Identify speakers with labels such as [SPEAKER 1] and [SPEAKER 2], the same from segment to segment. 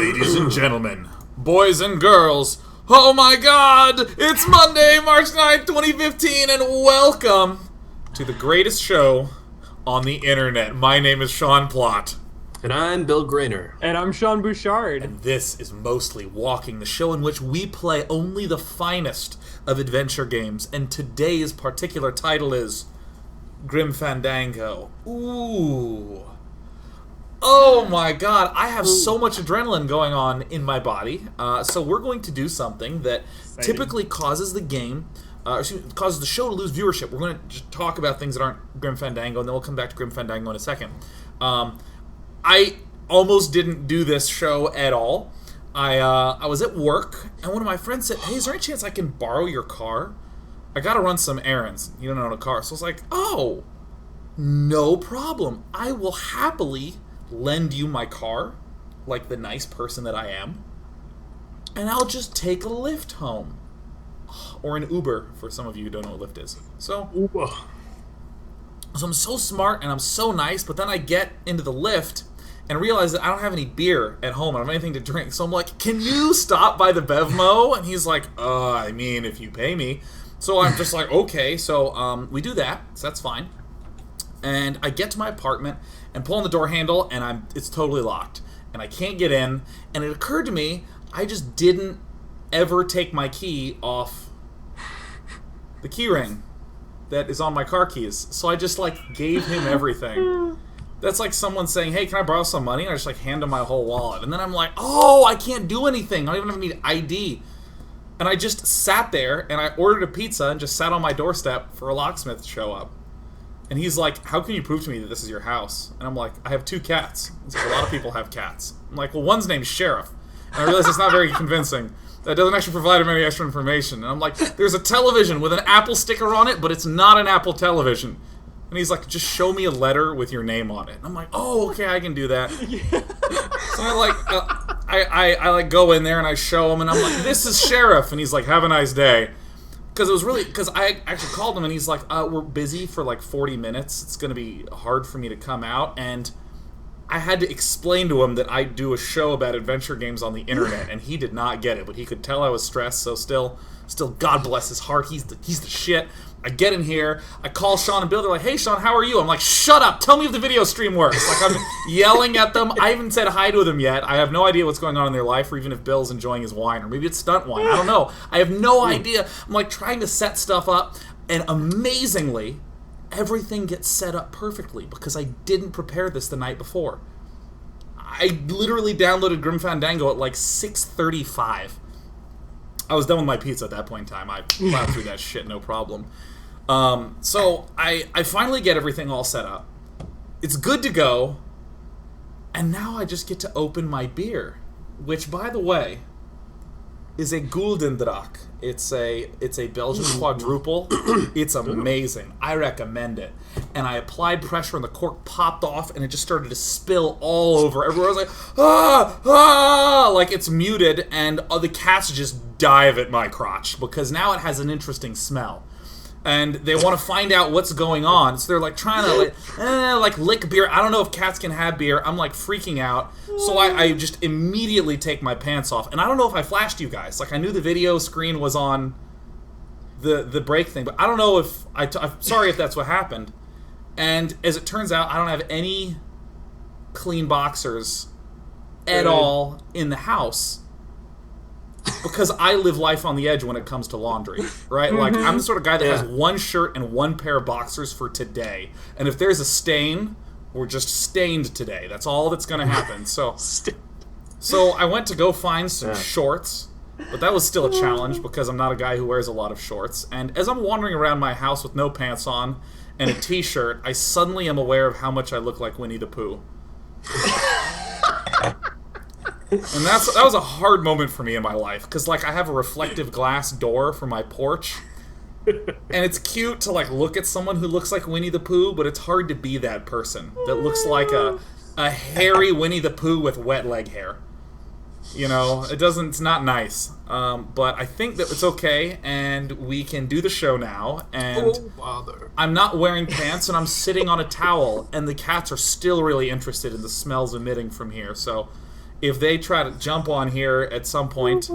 [SPEAKER 1] Ladies and gentlemen, boys and girls, oh my god, it's Monday, March 9th, 2015, and welcome to the greatest show on the internet. My name is Sean Plott.
[SPEAKER 2] And I'm Bill Grainer.
[SPEAKER 3] And I'm Sean Bouchard.
[SPEAKER 1] And this is Mostly Walking, the show in which we play only the finest of adventure games. And today's particular title is Grim Fandango. Ooh. Oh my god, I have so much adrenaline going on in my body. So we're going to do something that typically causes the game, causes the show to lose viewership. We're going to just talk about things that aren't Grim Fandango, and then we'll come back to Grim Fandango in a second. I almost didn't do this show at all. I was at work, and one of my friends said, "Hey, is there any chance I can borrow your car? I gotta run some errands. You don't own a car." So I was like, "Oh, no problem. I will happily lend you my car, like the nice person that I am, and I'll just take a Lyft home." Or an Uber, for some of you who don't know what Lyft is. So I'm so smart and I'm so nice, but then I get into the Lyft and realize that I don't have any beer at home. I don't have anything to drink. So I'm like, "Can you stop by the Bevmo?" And he's like, I mean, if you pay me. So I'm just like, okay. So we do that. So that's fine. And I get to my apartment and pull on the door handle, and it's totally locked. And I can't get in. And it occurred to me, I just didn't ever take my key off the key ring that is on my car keys. So I just, gave him everything. That's like someone saying, "Hey, can I borrow some money?" And I just, hand him my whole wallet. And then I'm like, oh, I can't do anything. I don't even need ID. And I just sat there, and I ordered a pizza and just sat on my doorstep for a locksmith to show up. And he's like, "How can you prove to me that this is your house?" And I'm like, "I have 2 cats." He's like, "A lot of people have cats." I'm like, "Well, one's named Sheriff." And I realize it's not very convincing. That doesn't actually provide him any extra information. And I'm like, "There's a television with an Apple sticker on it, but it's not an Apple television." And he's like, "Just show me a letter with your name on it." And I'm like, "Oh, okay, I can do that." So I go in there and I show him, and I'm like, "This is Sheriff." And he's like, "Have a nice day." Because I actually called him, and he's like, "We're busy for 40 minutes. It's going to be hard for me to come out." And I had to explain to him that I do a show about adventure games on the internet, and he did not get it, but he could tell I was stressed, so still, God bless his heart, he's the shit. I get in here, I call Sean and Bill, they're like, "Hey Sean, how are you?" I'm like, "Shut up, tell me if the video stream works." I'm yelling at them. I haven't said hi to them yet. I have no idea what's going on in their life, or even if Bill's enjoying his wine, or maybe it's stunt wine, I don't know. I have no idea. I'm trying to set stuff up, and amazingly, everything gets set up perfectly, because I didn't prepare this the night before. I literally downloaded Grim Fandango at 6:35. I was done with my pizza at that point in time. I plowed through that shit, no problem. So I finally get everything all set up. It's good to go. And now I just get to open my beer. Which, by the way, is a Guldendrak. It's a Belgian quadruple. It's amazing. I recommend it. And I applied pressure, and the cork popped off, and it just started to spill all over everywhere. I was like, it's muted, and the cats just dive at my crotch because now it has an interesting smell. And they want to find out what's going on, so they're trying to lick beer. I don't know if cats can have beer. I'm freaking out, so I just immediately take my pants off. And I don't know if I flashed you guys. I knew the video screen was on the break thing, but I don't know if I'm sorry if that's what happened. And as it turns out, I don't have any clean boxers at all in the house. Because I live life on the edge when it comes to laundry, right? I'm the sort of guy that has one shirt and one pair of boxers for today. And if there's a stain, we're just stained today. That's all that's going to happen. So I went to go find some shorts, but that was still a challenge because I'm not a guy who wears a lot of shorts. And as I'm wandering around my house with no pants on and a t-shirt, I suddenly am aware of how much I look like Winnie the Pooh. And that was a hard moment for me in my life, because I have a reflective glass door for my porch, and it's cute to look at someone who looks like Winnie the Pooh, but it's hard to be that person that looks like a hairy Winnie the Pooh with wet leg hair. It's not nice. But I think that it's okay, and we can do the show now, and I'm not wearing pants, and I'm sitting on a towel, and the cats are still really interested in the smells emitting from here, so if they try to jump on here at some point,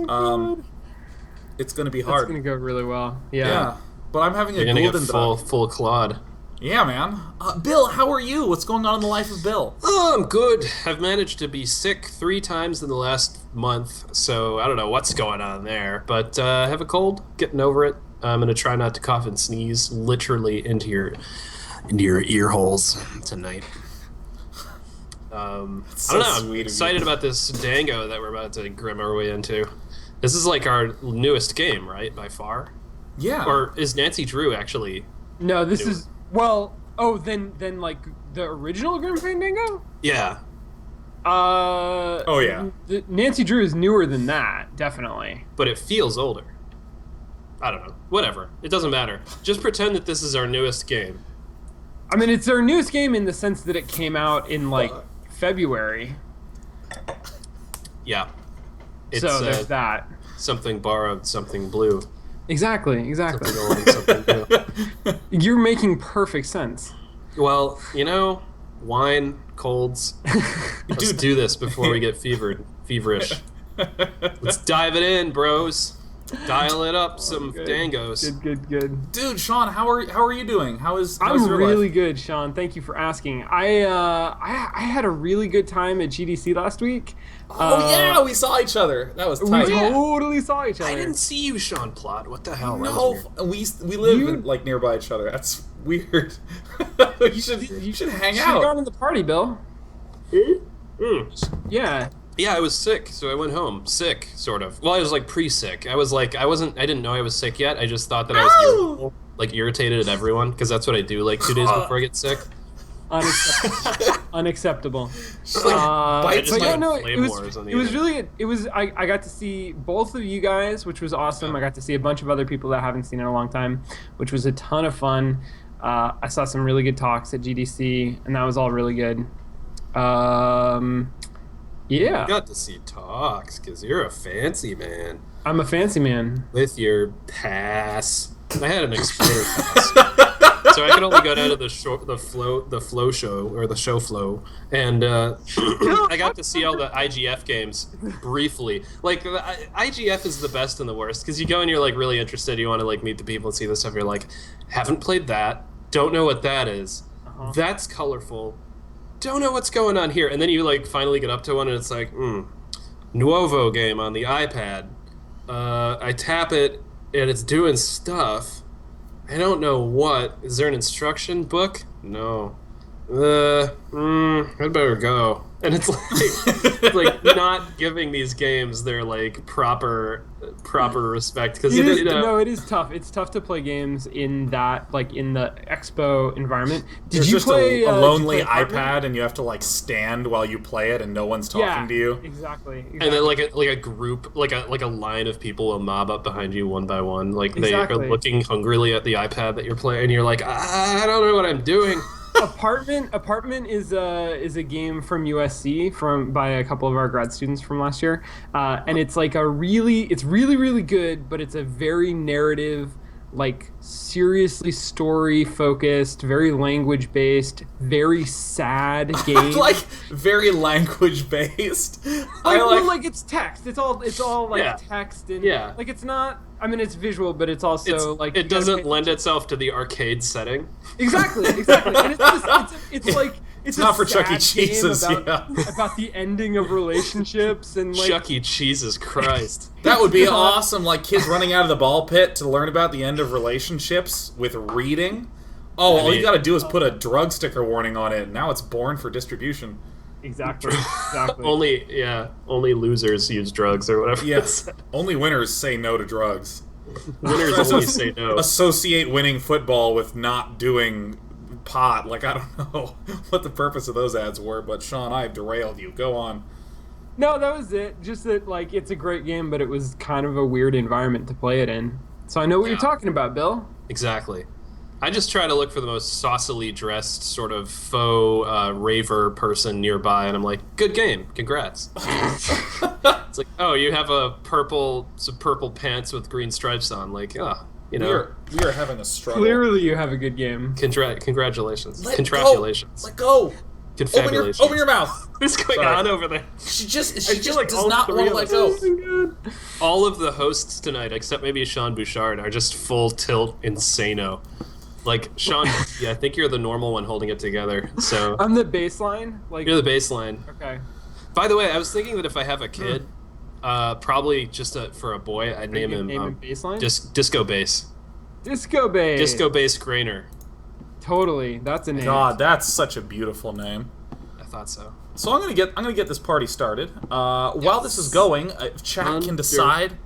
[SPEAKER 1] it's going to be hard.
[SPEAKER 3] It's going to go really well. Yeah.
[SPEAKER 1] Yeah. But I'm having a
[SPEAKER 2] You're gonna
[SPEAKER 1] golden
[SPEAKER 2] get
[SPEAKER 1] drop.
[SPEAKER 2] full Claude.
[SPEAKER 1] Yeah, man. Bill, how are you? What's going on in the life of Bill?
[SPEAKER 2] Oh, I'm good. I've managed to be sick 3 times in the last month, so I don't know what's going on there. But I have a cold, getting over it. I'm gonna try not to cough and sneeze literally into your ear holes tonight. I don't know. I'm excited about this Dango that we're about to grim our way into. This is like our newest game, right? By far.
[SPEAKER 1] Yeah.
[SPEAKER 2] Or is Nancy Drew actually?
[SPEAKER 3] No, this is then like the original Grim Fandango?
[SPEAKER 2] Yeah.
[SPEAKER 1] Oh yeah.
[SPEAKER 3] Nancy Drew is newer than that, definitely.
[SPEAKER 2] But it feels older. I don't know. Whatever. It doesn't matter. Just pretend that this is our newest game.
[SPEAKER 3] I mean, it's our newest game in the sense that it came out in like February.
[SPEAKER 2] Yeah. It's,
[SPEAKER 3] so there's that.
[SPEAKER 2] Something borrowed, something blue.
[SPEAKER 3] Exactly.
[SPEAKER 2] Something old, something new.
[SPEAKER 3] You're making perfect sense.
[SPEAKER 2] Well, wine, colds. Let's do this before we get feverish. Let's dive it in, bros. Dial it up, some dangos.
[SPEAKER 3] Good.
[SPEAKER 1] Dude, Sean, how are you doing? How's
[SPEAKER 3] I'm
[SPEAKER 1] your
[SPEAKER 3] really
[SPEAKER 1] life?
[SPEAKER 3] good, Sean. Thank you for asking. I had a really good time at GDC last week.
[SPEAKER 1] Oh yeah, we saw each other. That was tight.
[SPEAKER 3] We totally saw each other.
[SPEAKER 2] I didn't see you, Sean Plot. What the hell?
[SPEAKER 1] No, we live like nearby each other. That's weird. you should hang
[SPEAKER 3] You
[SPEAKER 1] out.
[SPEAKER 3] have gone to the party, Bill. Yeah.
[SPEAKER 2] Yeah, I was sick, so I went home. Sick, sort of. Well, I was like pre-sick. I didn't know I was sick yet. I just thought that I was irritable, like irritated at everyone, because that's what I do like 2 days before I get sick.
[SPEAKER 3] Unacceptable.
[SPEAKER 1] Bites
[SPEAKER 3] But
[SPEAKER 1] my
[SPEAKER 3] yeah, no,
[SPEAKER 2] flame
[SPEAKER 3] it
[SPEAKER 2] wars on the
[SPEAKER 3] was
[SPEAKER 2] internet.
[SPEAKER 3] really I got to see both of you guys, which was awesome. I got to see a bunch of other people that I haven't seen in a long time, which was a ton of fun. I saw some really good talks at GDC, and that was all really good. Yeah.
[SPEAKER 2] You got to see talks, because you're a fancy man.
[SPEAKER 3] I'm a fancy man.
[SPEAKER 2] With your pass. I had an explorer pass. So I could only go down to the flow show, or the show flow, and I got to see all the IGF games briefly. Like, IGF is the best and the worst, because you go and you're like really interested, you want to like meet the people and see this stuff, you're like, haven't played that, don't know what that is, that's colorful, don't know what's going on here, and then you like finally get up to one and it's like, Nuovo game on the iPad. I tap it and it's doing stuff. I don't know what. Is there an instruction book? No. I'd better go. And it's like not giving these games their like proper respect, because
[SPEAKER 3] no, it is tough. It's tough to play games in that, like, in the expo environment. Did
[SPEAKER 1] There's
[SPEAKER 3] you
[SPEAKER 1] just
[SPEAKER 3] play
[SPEAKER 1] a lonely
[SPEAKER 3] Apartment?
[SPEAKER 1] iPad, and you have to like stand while you play it, and no one's talking to you.
[SPEAKER 3] Exactly.
[SPEAKER 2] And then like a group, like a line of people will mob up behind you one by one, like they are looking hungrily at the iPad that you're playing, and you're like, I don't know what I'm doing.
[SPEAKER 3] Apartment is a game from USC by a couple of our grad students from last year, and it's like it's really good, but it's a very narrative, like seriously story focused, very language based, very sad game.
[SPEAKER 1] Like very language based.
[SPEAKER 3] Like it's text. It's all like text and like it's not. I mean, it's visual, but it's also like
[SPEAKER 2] it doesn't lend itself to the arcade setting.
[SPEAKER 3] Exactly. And it's
[SPEAKER 1] not for Chuck E. Cheese's.
[SPEAKER 3] About the ending of relationships and like
[SPEAKER 2] Chuck E. Cheese's Christ.
[SPEAKER 1] That would be awesome. Like kids running out of the ball pit to learn about the end of relationships with reading. Oh, all you got to do is put a drug sticker warning on it. Now it's born for distribution.
[SPEAKER 3] Exactly.
[SPEAKER 2] Only losers use drugs or whatever.
[SPEAKER 1] Yes. Only winners say no to drugs.
[SPEAKER 2] Winners only say no.
[SPEAKER 1] Associate winning football with not doing pot. Like, I don't know what the purpose of those ads were, but Sean, I've derailed you. Go on.
[SPEAKER 3] No, that was it. Just that, like, it's a great game, but it was kind of a weird environment to play it in. So I know what you're talking about, Bill.
[SPEAKER 2] Exactly. I just try to look for the most saucily dressed sort of faux raver person nearby, and I'm like, good game, congrats. It's like, oh, you have some purple pants with green stripes on, like, we are having a struggle.
[SPEAKER 3] Clearly you have a good game.
[SPEAKER 2] Congratulations.
[SPEAKER 1] Let
[SPEAKER 2] Congratulations.
[SPEAKER 1] Let go.
[SPEAKER 2] Confabulation.
[SPEAKER 1] Open your mouth.
[SPEAKER 2] What's going
[SPEAKER 1] Sorry.
[SPEAKER 2] on over there?
[SPEAKER 1] She just
[SPEAKER 3] like
[SPEAKER 1] does
[SPEAKER 3] all
[SPEAKER 1] not
[SPEAKER 3] three
[SPEAKER 1] want to
[SPEAKER 3] of
[SPEAKER 1] let
[SPEAKER 3] us
[SPEAKER 1] go.
[SPEAKER 2] All of the hosts tonight, except maybe Sean Bouchard, are just full tilt insano. Like, Sean, yeah, I think you're the normal one holding it together. So
[SPEAKER 3] I'm the baseline. Like
[SPEAKER 2] you're the baseline.
[SPEAKER 3] okay.
[SPEAKER 2] By the way, I was thinking that if I have a kid, probably just for a boy, I'd name him
[SPEAKER 3] baseline.
[SPEAKER 2] Disco Bass.
[SPEAKER 3] Disco Bass.
[SPEAKER 2] Disco Bass Grainer.
[SPEAKER 3] Totally, that's a name.
[SPEAKER 1] God, that's such a beautiful name.
[SPEAKER 2] I thought so.
[SPEAKER 1] So I'm gonna get this party started. While this is going, chat can decide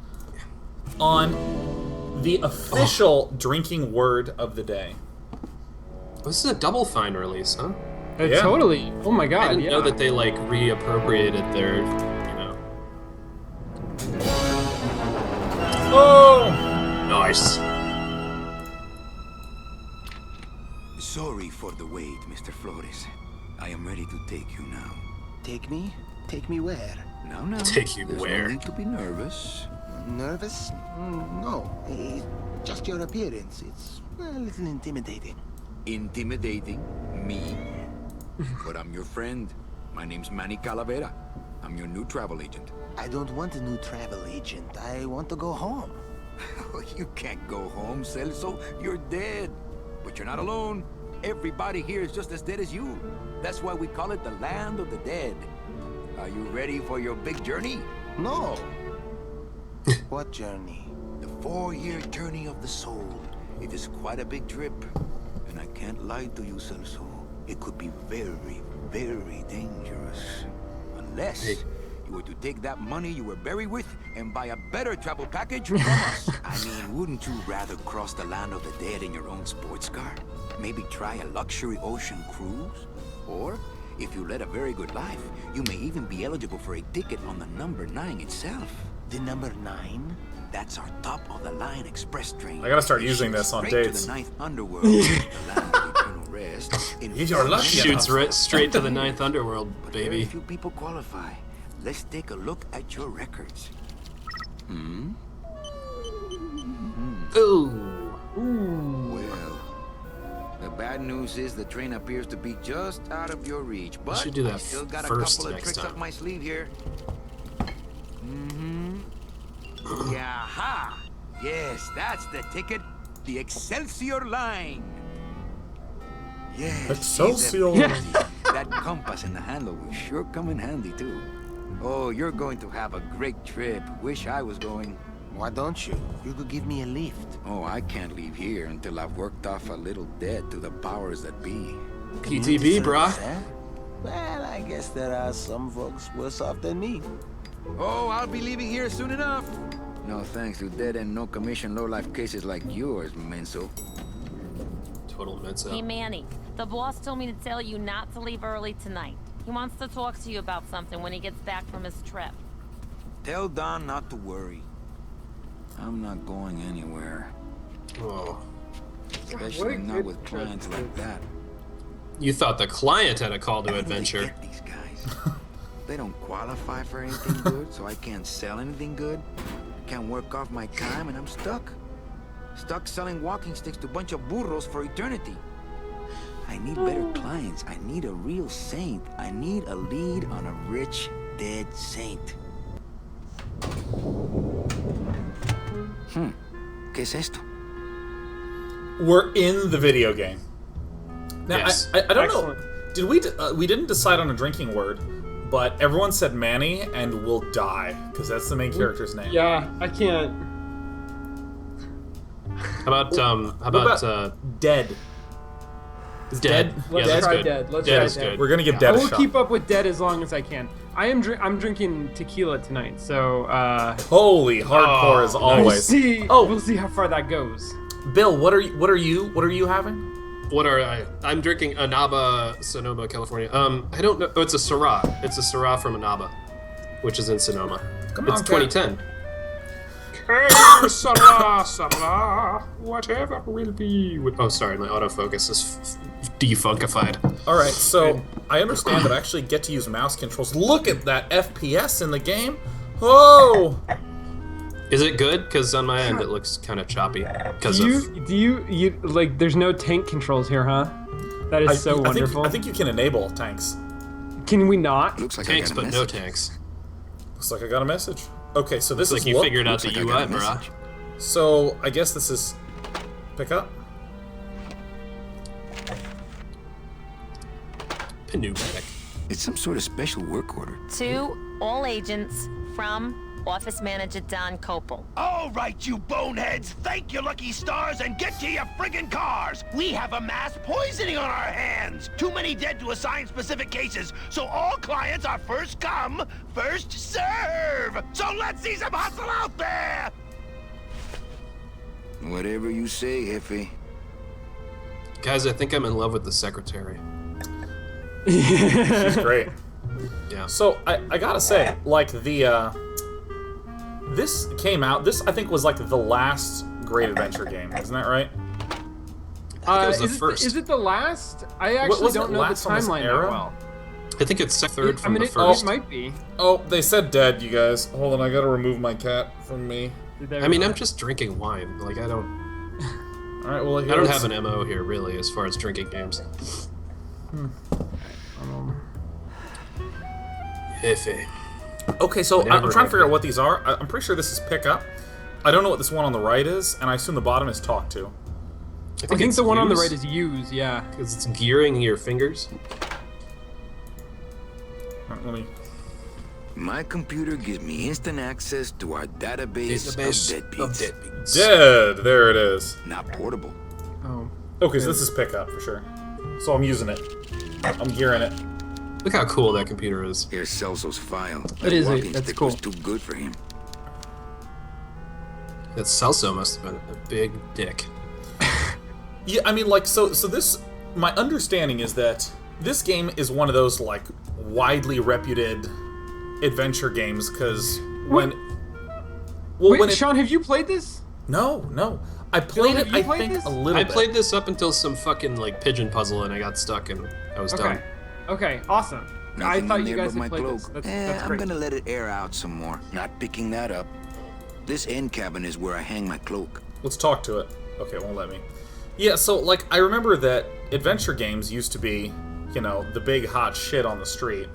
[SPEAKER 1] on the official drinking word of the day.
[SPEAKER 2] This is a Double Fine release, huh?
[SPEAKER 1] Yeah.
[SPEAKER 3] Totally. Oh my
[SPEAKER 2] I
[SPEAKER 3] god.
[SPEAKER 2] didn't
[SPEAKER 3] Yeah.
[SPEAKER 2] know that they like reappropriated their, you know.
[SPEAKER 1] Oh!
[SPEAKER 2] Nice.
[SPEAKER 4] Sorry for the wait, Mr. Flores. I am ready to take you now.
[SPEAKER 5] Take me? Take me where?
[SPEAKER 4] Now.
[SPEAKER 2] Take you
[SPEAKER 4] There's
[SPEAKER 2] where?
[SPEAKER 4] No need to be nervous.
[SPEAKER 5] Nervous? No. Just your appearance. It's a little intimidating.
[SPEAKER 4] Intimidating me? But I'm your friend. My name's Manny Calavera. I'm your new travel agent.
[SPEAKER 5] I don't want a new travel agent. I want to go home.
[SPEAKER 4] You can't go home, Celso. You're dead. But you're not alone. Everybody here is just as dead as you. That's why we call it the land of the dead. Are you ready for your big journey?
[SPEAKER 5] No. What journey?
[SPEAKER 4] The 4-year journey of the soul. It is quite a big trip. And I can't lie to you, Celso. It could be very, very dangerous. Unless you were to take that money you were buried with and buy a better travel package from us. I mean, wouldn't you rather cross the land of the dead in your own sports car? Maybe try a luxury ocean cruise? Or, if you led a very good life, you may even be eligible for a ticket on the number 9 itself.
[SPEAKER 5] The number 9?
[SPEAKER 4] That's our top-of-the-line express train.
[SPEAKER 1] I gotta start using this on
[SPEAKER 4] Straight
[SPEAKER 1] dates.
[SPEAKER 4] to the 9th underworld, the land of eternal rest.
[SPEAKER 1] If you're lucky
[SPEAKER 2] Shoots straight to the 9th underworld,
[SPEAKER 4] But very
[SPEAKER 2] baby.
[SPEAKER 4] few people qualify. Let's take a look at your records.
[SPEAKER 2] Ooh.
[SPEAKER 4] Well, the bad news is the train appears to be just out of your reach, but
[SPEAKER 2] should do that
[SPEAKER 4] I still got a
[SPEAKER 2] first
[SPEAKER 4] couple of
[SPEAKER 2] next
[SPEAKER 4] tricks
[SPEAKER 2] time.
[SPEAKER 4] up my sleeve here. Yaha! Yes, that's the ticket. The Excelsior line. Yes.
[SPEAKER 1] Excelsior.
[SPEAKER 4] see that empty? That compass in the handle will sure come in handy too. Oh, you're going to have a great trip. Wish I was going.
[SPEAKER 5] Why don't you? You could give me a lift.
[SPEAKER 4] Oh, I can't leave here until I've worked off a little debt to the powers that be.
[SPEAKER 2] PTB, brah.
[SPEAKER 5] Huh? Well, I guess there are some folks worse off than me.
[SPEAKER 4] Oh, I'll be leaving here soon enough. No thanks to dead and no commission low-life cases like yours, Menso.
[SPEAKER 2] Total mensa.
[SPEAKER 6] Hey, Manny, the boss told me to tell you not to leave early tonight. He wants to talk to you about something when he gets back from his trip.
[SPEAKER 4] Tell Don not to worry. I'm not going anywhere.
[SPEAKER 2] Oh.
[SPEAKER 4] Especially not with clients like that.
[SPEAKER 2] You thought the client had a call to
[SPEAKER 4] I don't really
[SPEAKER 2] adventure.
[SPEAKER 4] get these guys. They don't qualify for anything good, so I can't sell anything good. Can't work off my time, and I'm stuck. Stuck selling walking sticks to a bunch of burros for eternity. I need better clients. I need a real saint. I need a lead on a rich, dead saint. ¿Qué es esto?
[SPEAKER 1] We're in the video game. Now,
[SPEAKER 2] Yes.
[SPEAKER 1] I don't
[SPEAKER 3] Excellent.
[SPEAKER 1] know. Did we didn't decide on a drinking word, but everyone said Manny and we'll die because that's the main character's name.
[SPEAKER 3] Yeah, I can't.
[SPEAKER 2] How about
[SPEAKER 1] Dead? Is
[SPEAKER 2] Dead?
[SPEAKER 3] Let's
[SPEAKER 2] Yeah, that's
[SPEAKER 3] try
[SPEAKER 2] good.
[SPEAKER 3] Dead. Let's
[SPEAKER 2] Dead
[SPEAKER 3] try
[SPEAKER 2] is
[SPEAKER 3] Dead.
[SPEAKER 2] good.
[SPEAKER 1] We're gonna give
[SPEAKER 3] I
[SPEAKER 1] Dead a
[SPEAKER 3] will
[SPEAKER 1] shot.
[SPEAKER 3] keep up with Dead as long as I can. I'm drinking tequila tonight, so
[SPEAKER 1] Holy hardcore
[SPEAKER 2] Oh,
[SPEAKER 1] as
[SPEAKER 2] nice.
[SPEAKER 1] always.
[SPEAKER 3] we'll see how far that goes.
[SPEAKER 1] Bill, what are you having?
[SPEAKER 2] What are I? I'm drinking Anaba, Sonoma, California. I don't know. Oh, it's a Syrah. It's a Syrah from Anaba, which is in Sonoma.
[SPEAKER 1] Come
[SPEAKER 2] It's
[SPEAKER 1] on,
[SPEAKER 2] 2010. Syrah, whatever will be. Oh, sorry, my autofocus is defunkified.
[SPEAKER 1] All right, so I understand that I actually get to use mouse controls. Look at that FPS in the game. Oh,
[SPEAKER 2] Is it good? Because on my end it looks kind of choppy. Because of
[SPEAKER 3] Do you like? There's no tank controls here, huh? That is so wonderful.
[SPEAKER 1] I think you can enable tanks.
[SPEAKER 3] Can we not?
[SPEAKER 5] Looks like
[SPEAKER 2] Tanks,
[SPEAKER 5] I got a
[SPEAKER 2] but no
[SPEAKER 5] message.
[SPEAKER 2] tanks.
[SPEAKER 1] Looks like I got a message. Okay, so this
[SPEAKER 2] Looks
[SPEAKER 1] is
[SPEAKER 2] like you
[SPEAKER 1] look.
[SPEAKER 2] figured out
[SPEAKER 5] Looks
[SPEAKER 2] the
[SPEAKER 5] like I
[SPEAKER 2] UI,
[SPEAKER 5] got a
[SPEAKER 2] bruh.
[SPEAKER 5] message.
[SPEAKER 1] So I guess this is pick up.
[SPEAKER 2] Pneumatic.
[SPEAKER 5] It's some sort of special work order.
[SPEAKER 6] To all agents from Office Manager Don Copel.
[SPEAKER 7] All right, you boneheads, thank your lucky stars and get to your friggin' cars. We have a mass poisoning on our hands. Too many dead to assign specific cases, so all clients are first come, first serve. So let's see some hustle out there.
[SPEAKER 5] Whatever you say, Jefe.
[SPEAKER 2] Guys, I think I'm in love with the secretary.
[SPEAKER 1] She's great.
[SPEAKER 2] Yeah.
[SPEAKER 1] So I gotta say, like this came out. This I think was like the last great adventure game. Isn't that right?
[SPEAKER 2] I think it was the first.
[SPEAKER 3] Is it the last? I actually
[SPEAKER 1] wasn't
[SPEAKER 3] don't
[SPEAKER 1] it
[SPEAKER 3] know the
[SPEAKER 1] last on this
[SPEAKER 3] timeline
[SPEAKER 1] era?
[SPEAKER 3] that well.
[SPEAKER 2] I think it's third from the
[SPEAKER 3] It
[SPEAKER 2] first.
[SPEAKER 3] might be.
[SPEAKER 1] Oh, they said dead, you guys. Hold on, I gotta remove my cat from me.
[SPEAKER 3] There
[SPEAKER 2] I mean,
[SPEAKER 3] we
[SPEAKER 2] I'm
[SPEAKER 3] go.
[SPEAKER 2] just drinking wine. Like I don't
[SPEAKER 1] Alright, well,
[SPEAKER 2] I don't have an MO here really as far as drinking games. Iffy.
[SPEAKER 1] Okay, so I'm
[SPEAKER 2] Never
[SPEAKER 1] trying to figure out
[SPEAKER 2] had
[SPEAKER 1] what these are. I'm pretty sure this is pick up. I don't know what this one on the right is, and I assume the bottom is talk to.
[SPEAKER 3] I think the one on the right is use, yeah.
[SPEAKER 2] because it's gearing your fingers.
[SPEAKER 1] Alright, let me.
[SPEAKER 5] My computer gives me instant access to our database of deadbeats.
[SPEAKER 1] Dead! There it is.
[SPEAKER 5] Not portable.
[SPEAKER 3] Oh.
[SPEAKER 1] Okay, so this is pick up for sure. So I'm using it. I'm gearing it.
[SPEAKER 2] Look how cool that computer is.
[SPEAKER 5] Here's Celso's file.
[SPEAKER 3] It is,
[SPEAKER 5] walking
[SPEAKER 3] that's
[SPEAKER 5] stick
[SPEAKER 3] cool.
[SPEAKER 5] was too good for him.
[SPEAKER 2] That Celso must have been a big dick.
[SPEAKER 1] Yeah, I mean, like, so this. My understanding is that this game is one of those like widely reputed adventure games because when. Well,
[SPEAKER 3] Wait,
[SPEAKER 1] when it,
[SPEAKER 3] Sean, have you played this?
[SPEAKER 1] no, I played
[SPEAKER 3] have
[SPEAKER 1] it.
[SPEAKER 3] you
[SPEAKER 1] I
[SPEAKER 3] played
[SPEAKER 1] think
[SPEAKER 3] this?
[SPEAKER 1] a little.
[SPEAKER 2] I
[SPEAKER 1] bit.
[SPEAKER 2] played this up until some fucking like pigeon puzzle and I got stuck and I was done.
[SPEAKER 3] Okay, awesome.
[SPEAKER 5] Nothing
[SPEAKER 3] I thought
[SPEAKER 5] in
[SPEAKER 3] you
[SPEAKER 5] there
[SPEAKER 3] guys
[SPEAKER 5] but
[SPEAKER 3] had
[SPEAKER 5] my
[SPEAKER 3] played
[SPEAKER 5] cloak.
[SPEAKER 3] this.
[SPEAKER 5] Eh,
[SPEAKER 3] That's
[SPEAKER 5] I'm
[SPEAKER 3] great.
[SPEAKER 5] gonna let it air out some more. Not picking that up. This end cabin is where I hang my cloak.
[SPEAKER 1] Let's talk to it. Okay, it won't let me. Yeah, so like I remember that adventure games used to be, you know, the big hot shit on the street.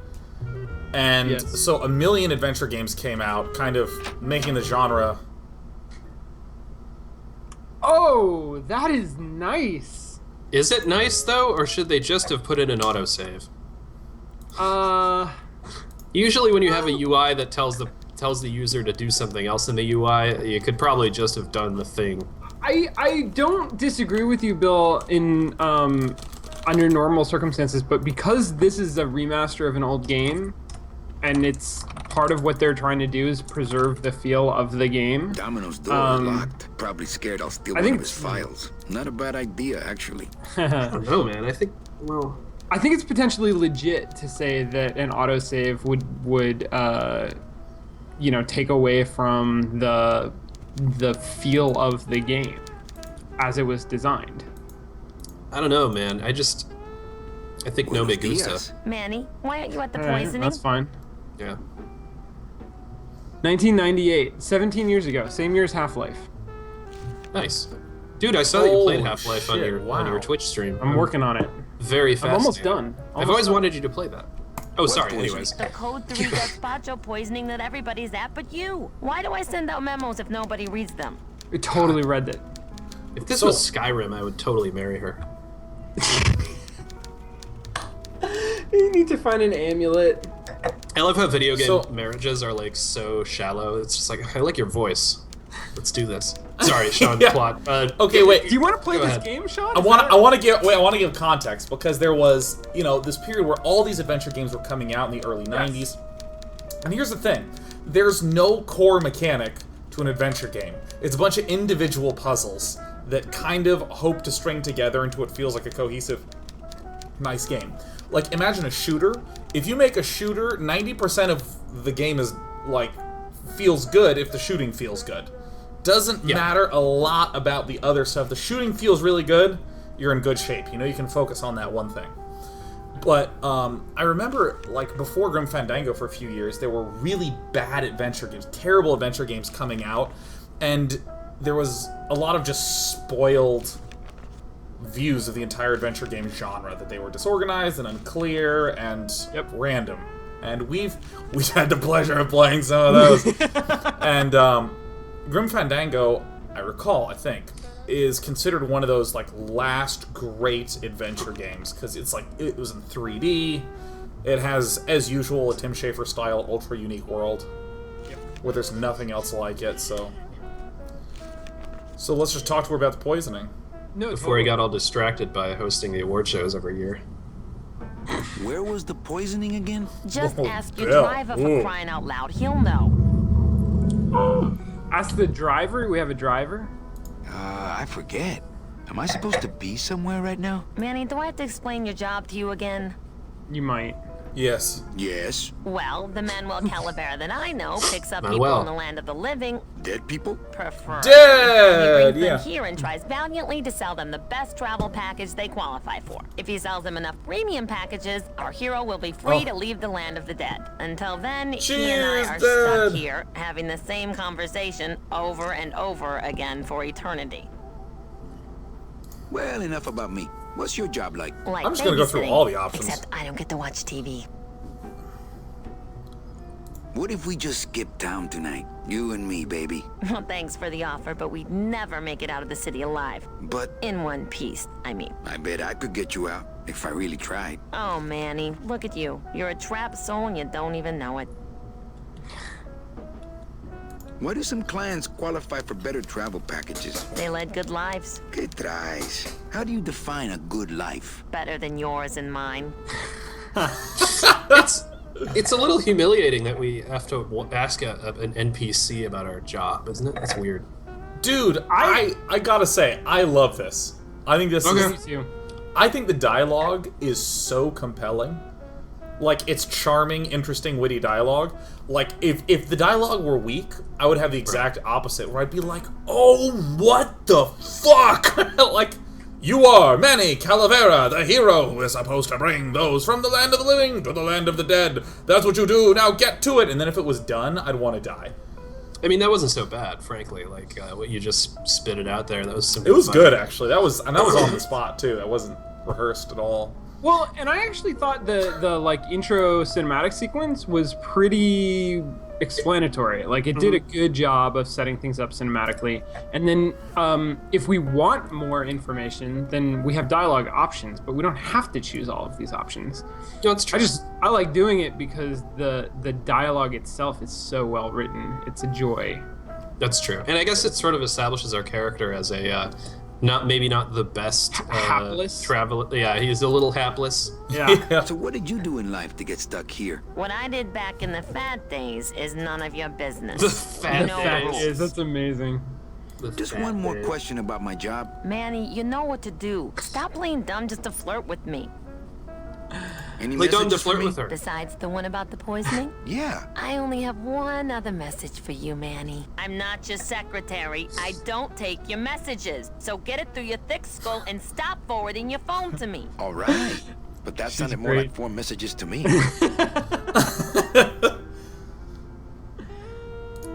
[SPEAKER 1] And
[SPEAKER 3] Yes.
[SPEAKER 1] so a million adventure games came out, kind of making the genre.
[SPEAKER 3] Oh, that is nice.
[SPEAKER 2] Is it nice though, or should they just have put in an autosave? Usually when you have a UI that tells the user to do something else in the UI, you could probably just have done the thing.
[SPEAKER 3] I don't disagree with you, Bill, in under normal circumstances, but because this is a remaster of an old game, and it's part of what they're trying to do is preserve the feel of the game.
[SPEAKER 5] Domino's door is locked. Probably scared I'll steal
[SPEAKER 3] I
[SPEAKER 5] one
[SPEAKER 3] think-
[SPEAKER 5] of his files. Not a bad idea, actually.
[SPEAKER 2] I don't know, man. I think
[SPEAKER 3] I think it's potentially legit to say that an autosave would you know, take away from the feel of the game as it was designed.
[SPEAKER 2] I don't know, man. I think no me
[SPEAKER 5] Buenos
[SPEAKER 2] gusta.
[SPEAKER 5] dias.
[SPEAKER 6] Manny, why aren't you at the
[SPEAKER 3] All right,
[SPEAKER 6] poisoning?
[SPEAKER 3] that's fine.
[SPEAKER 2] Yeah.
[SPEAKER 3] 1998, 17 years ago, same year as Half-Life.
[SPEAKER 2] Nice. Dude, I saw that you played
[SPEAKER 1] Holy
[SPEAKER 2] Half-Life on
[SPEAKER 1] shit,
[SPEAKER 2] your
[SPEAKER 1] wow.
[SPEAKER 2] Twitch stream.
[SPEAKER 3] I'm working on it.
[SPEAKER 2] Very fast.
[SPEAKER 3] I'm almost done.
[SPEAKER 2] I've always wanted you to play that. Oh, sorry.
[SPEAKER 5] poison?
[SPEAKER 2] Anyways.
[SPEAKER 6] The code 3 gazpacho poisoning that everybody's at but you. Why do I send out memos if nobody reads them?
[SPEAKER 3] I totally read it.
[SPEAKER 2] If this
[SPEAKER 1] So-
[SPEAKER 2] was Skyrim, I would totally marry her.
[SPEAKER 3] You need to find an amulet.
[SPEAKER 2] I love how video game
[SPEAKER 1] So-
[SPEAKER 2] marriages are like so shallow. It's just like I like your voice. Let's do this. Sorry, Sean.
[SPEAKER 1] Yeah.
[SPEAKER 2] Plot.
[SPEAKER 1] Okay, wait.
[SPEAKER 3] Do you want to play
[SPEAKER 2] Go
[SPEAKER 3] this
[SPEAKER 2] ahead.
[SPEAKER 3] game, Sean?
[SPEAKER 1] I want to give context because there was, you know, this period where all these adventure games were coming out in the early 90s. And here's the thing. There's no core mechanic to an adventure game. It's a bunch of individual puzzles that kind of hope to string together into what feels like a cohesive, nice game. Like, imagine a shooter. If you make a shooter, 90% of the game is, like, feels good if the shooting feels good. Doesn't matter a lot about the other stuff. The shooting feels really good, you're in good shape. You know, you can focus on that one thing. But I remember, like, before Grim Fandango for a few years, there were really bad adventure games, terrible adventure games coming out, and there was a lot of just spoiled views of the entire adventure game genre, that they were disorganized and unclear and random. And we've had the pleasure of playing some of those. And Grim Fandango, I think, is considered one of those like last great adventure games because it's like it was in 3D. It has, as usual, a Tim Schafer style ultra unique world where there's nothing else like it. So let's just talk to her about the poisoning.
[SPEAKER 3] No,
[SPEAKER 2] Before he got all distracted by hosting the award shows every year.
[SPEAKER 4] Where was the poisoning again?
[SPEAKER 6] Just ask your driver for crying out loud. He'll know.
[SPEAKER 3] Ask the driver. We have a driver.
[SPEAKER 4] I forget. Am I supposed to be somewhere right now?
[SPEAKER 6] Manny, do I have to explain your job to you again?
[SPEAKER 3] You might.
[SPEAKER 1] Yes.
[SPEAKER 4] Yes.
[SPEAKER 6] Well, the Manuel Calavera that I know picks up
[SPEAKER 2] Manuel.
[SPEAKER 6] people in the land of the living.
[SPEAKER 4] Dead people?
[SPEAKER 6] Prefer.
[SPEAKER 1] Dead!
[SPEAKER 6] He brings
[SPEAKER 1] Yeah.
[SPEAKER 6] them here and tries valiantly to sell them the best travel package they qualify for. If he sells them enough premium packages, our hero will be free to leave the land of the dead. Until then, he and I are stuck here, having the same conversation over and over again for eternity.
[SPEAKER 4] Well, enough about me. What's your job like?
[SPEAKER 6] Like
[SPEAKER 1] I'm just gonna go through
[SPEAKER 6] babysitting,
[SPEAKER 1] all the options.
[SPEAKER 6] Except I don't get to watch TV.
[SPEAKER 4] What if we just skip town tonight? You and me, baby.
[SPEAKER 6] Well, thanks for the offer, but we'd never make it out of the city alive.
[SPEAKER 4] But
[SPEAKER 6] In one piece, I mean.
[SPEAKER 4] I bet I could get you out if I really tried.
[SPEAKER 6] Oh, Manny, look at you. You're a trapped soul and you don't even know it.
[SPEAKER 4] Why do some clients qualify for better travel packages?
[SPEAKER 6] They led good lives.
[SPEAKER 4] Que traes? How do you define a good life?
[SPEAKER 6] Better than yours and mine.
[SPEAKER 2] It's a little humiliating that we have to ask an NPC about our job, isn't it? That's weird.
[SPEAKER 1] Dude, I gotta say, I love this. I think this is... I think the dialogue is so compelling. Like, it's charming, interesting, witty dialogue. Like, if the dialogue were weak, I would have the exact opposite, where I'd be like, oh, what the fuck? Like, you are Manny Calavera, the hero who is supposed to bring those from the land of the living to the land of the dead. That's what you do, now get to it. And then if it was done, I'd want to die.
[SPEAKER 2] I mean, that wasn't so bad, frankly. Like, what you just spit it out there, that was
[SPEAKER 1] It was good, actually. That was on the spot, too. That wasn't rehearsed at all.
[SPEAKER 3] Well, and I actually thought the like intro cinematic sequence was pretty explanatory. Like it did a good job of setting things up cinematically. And then if we want more information, then we have dialogue options, but we don't have to choose all of these options.
[SPEAKER 2] No, it's true.
[SPEAKER 3] I like doing it because the dialogue itself is so well written. It's a joy.
[SPEAKER 2] That's true. And I guess it sort of establishes our character as a not the best
[SPEAKER 3] hapless
[SPEAKER 2] traveler. Yeah, he's a little hapless.
[SPEAKER 3] Yeah.
[SPEAKER 4] So what did you do in life to get stuck here?
[SPEAKER 6] What I did back in the fat days is none of your business.
[SPEAKER 2] The fat
[SPEAKER 6] No
[SPEAKER 3] That
[SPEAKER 6] rules.
[SPEAKER 3] is, that's amazing.
[SPEAKER 4] Just one more question about my job.
[SPEAKER 6] Manny, you know what to do. Stop playing dumb just to flirt with me.
[SPEAKER 4] Any
[SPEAKER 2] Like, don't to
[SPEAKER 4] messages for
[SPEAKER 2] flirt
[SPEAKER 4] me?
[SPEAKER 2] with her.
[SPEAKER 6] Besides the one about the poisoning?
[SPEAKER 4] Yeah.
[SPEAKER 6] I only have one other message for you, Manny. I'm not your secretary. I don't take your messages. So get it through your thick skull and stop forwarding your phone to me.
[SPEAKER 4] All right. But that sounded more
[SPEAKER 3] great.
[SPEAKER 4] like 4 messages to me.